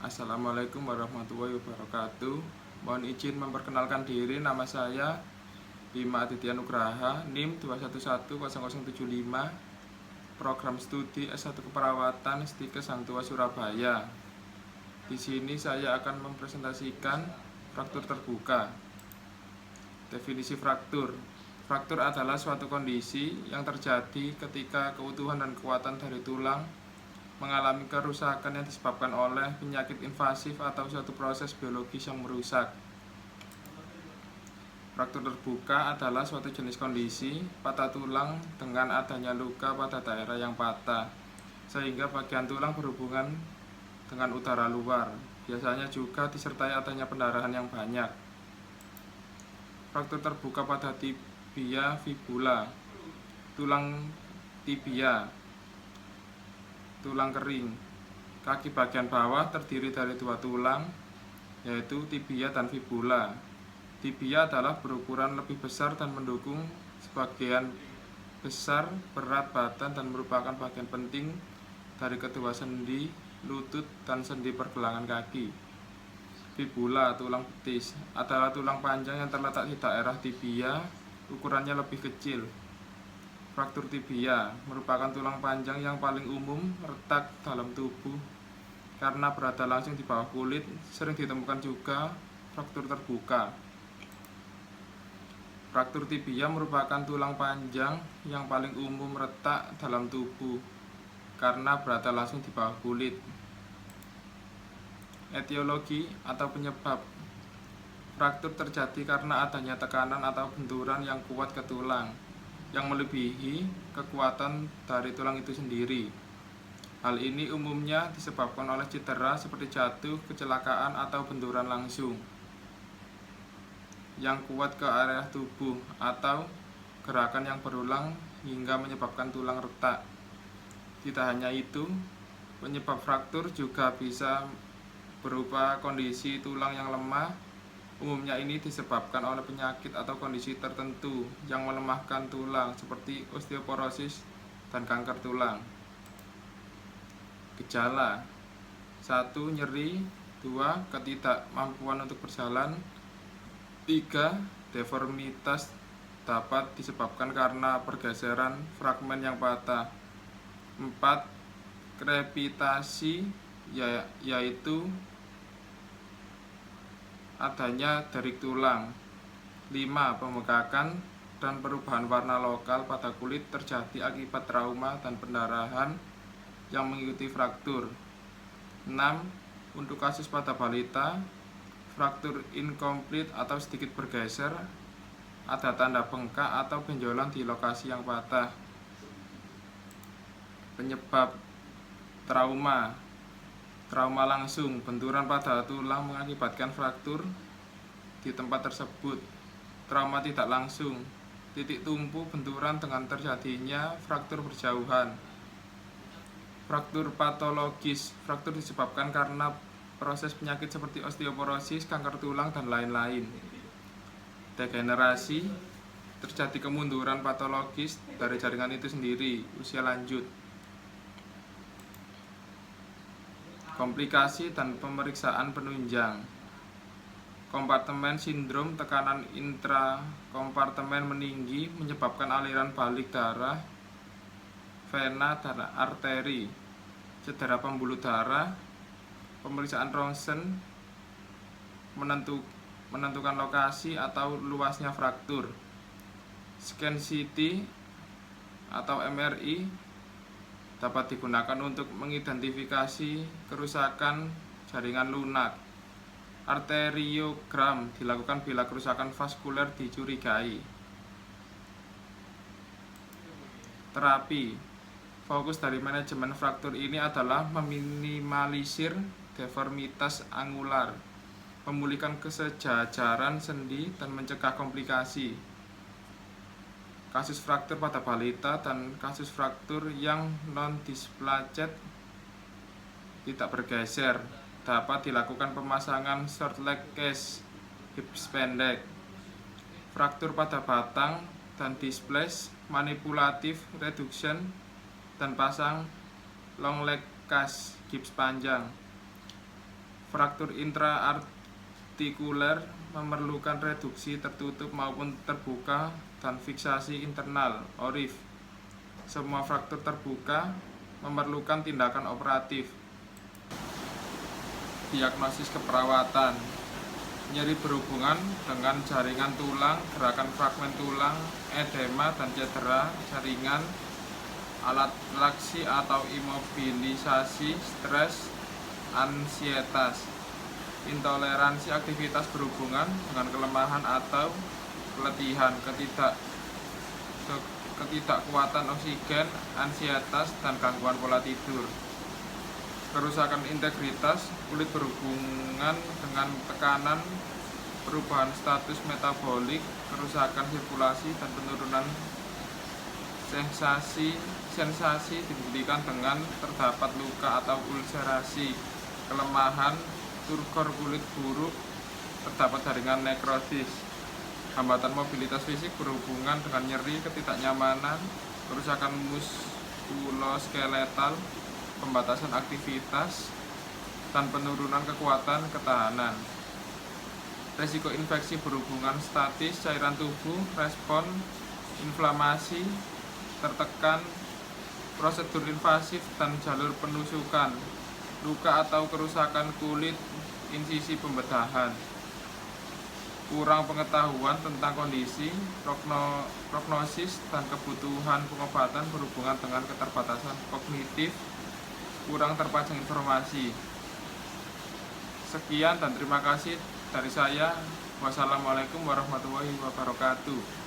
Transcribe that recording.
Assalamualaikum warahmatullahi wabarakatuh. Mohon izin memperkenalkan diri, nama saya Bima Aditya Nugraha, NIM 2110075, Program Studi S1 Keperawatan Stikes Hang Tuah Surabaya. Di sini saya akan mempresentasikan fraktur terbuka. Definisi fraktur. Fraktur adalah suatu kondisi yang terjadi ketika keutuhan dan kekuatan dari tulang mengalami kerusakan yang disebabkan oleh penyakit invasif atau suatu proses biologis yang merusak. Fraktur terbuka adalah suatu jenis kondisi patah tulang dengan adanya luka pada daerah yang patah, sehingga bagian tulang berhubungan dengan udara luar. Biasanya juga disertai adanya pendarahan yang banyak. Fraktur terbuka pada tibia fibula, tulang tibia, tulang kering. Kaki bagian bawah terdiri dari dua tulang, yaitu tibia dan fibula. Tibia adalah berukuran lebih besar dan mendukung sebagian besar berat badan dan merupakan bagian penting dari kedua sendi lutut dan sendi pergelangan kaki. Fibula, tulang betis, adalah tulang panjang yang terletak di daerah tibia, ukurannya lebih kecil. Fraktur tibia merupakan tulang panjang yang paling umum retak dalam tubuh karena berada langsung di bawah kulit. Sering ditemukan juga fraktur terbuka. Fraktur tibia merupakan tulang panjang yang paling umum retak dalam tubuh karena berada langsung di bawah kulit. Etiologi atau penyebab fraktur terjadi karena adanya tekanan atau benturan yang kuat ke tulang yang melebihi kekuatan dari tulang itu sendiri. Hal ini umumnya disebabkan oleh cedera seperti jatuh, kecelakaan, atau benturan langsung yang kuat ke area tubuh atau gerakan yang berulang hingga menyebabkan tulang retak. Tidak hanya itu, penyebab fraktur juga bisa berupa kondisi tulang yang lemah. Umumnya ini disebabkan oleh penyakit atau kondisi tertentu yang melemahkan tulang seperti osteoporosis dan kanker tulang. Gejala: 1. Nyeri. 2. Ketidakmampuan untuk berjalan. 3. Deformitas dapat disebabkan karena pergeseran fragmen yang patah. 4. Krepitasi, yaitu adanya derik tulang. 5. Pembengkakan dan perubahan warna lokal pada kulit terjadi akibat trauma dan pendarahan yang mengikuti fraktur. 6. Untuk kasus pada balita, fraktur incomplete atau sedikit bergeser, ada tanda bengkak atau benjolan di lokasi yang patah. Penyebab trauma: trauma langsung, benturan pada tulang mengakibatkan fraktur di tempat tersebut. Trauma tidak langsung, titik tumpu benturan dengan terjadinya fraktur berjauhan. Fraktur patologis, fraktur disebabkan karena proses penyakit seperti osteoporosis, kanker tulang, dan lain-lain. Degenerasi, terjadi kemunduran patologis dari jaringan itu sendiri, usia lanjut. Komplikasi dan pemeriksaan penunjang: kompartemen sindrom, tekanan intrakompartemen meninggi menyebabkan aliran balik darah, vena dan arteri, cedera pembuluh darah. Pemeriksaan ronsen menentukan lokasi atau luasnya fraktur. Scan CT atau MRI dapat digunakan untuk mengidentifikasi kerusakan jaringan lunak. Arteriogram dilakukan bila kerusakan vaskuler dicurigai. Terapi: fokus dari manajemen fraktur ini adalah meminimalisir deformitas angular, memulihkan kesejajaran sendi, dan mencegah komplikasi. Kasus fraktur pada balita dan kasus fraktur yang non-displaced tidak bergeser dapat dilakukan pemasangan short leg case, gips pendek. Fraktur pada batang dan displace, manipulatif reduction, dan pasang long leg cast, gips panjang. Fraktur intraartikuler memerlukan reduksi tertutup maupun terbuka dan fiksasi internal (ORIF). Semua fraktur terbuka memerlukan tindakan operatif. Diagnosis keperawatan. Nyeri berhubungan dengan jaringan tulang, gerakan fragmen tulang, edema dan cedera jaringan, alat traksi atau imobilisasi, stres, ansietas. Intoleransi aktivitas berhubungan dengan kelemahan atau keletihan, ketidakkuatan oksigen, ansietas, dan gangguan pola tidur. Kerusakan integritas kulit berhubungan dengan tekanan, perubahan status metabolik, kerusakan sirkulasi, dan penurunan sensasi dibuktikan dengan terdapat luka atau ulserasi, kelemahan, turgor kulit buruk, terdapat jaringan nekrosis. Hambatan mobilitas fisik berhubungan dengan nyeri, ketidaknyamanan, kerusakan muskuloskeletal, pembatasan aktivitas, dan penurunan kekuatan ketahanan. Risiko infeksi berhubungan statis, cairan tubuh, respon inflamasi, tertekan, prosedur invasif, dan jalur penusukan, luka atau kerusakan kulit, insisi pembedahan. Kurang pengetahuan tentang kondisi, prognosis, dan kebutuhan pengobatan berhubungan dengan keterbatasan kognitif, kurang terpajang informasi. Sekian dan terima kasih dari saya. Wassalamualaikum warahmatullahi wabarakatuh.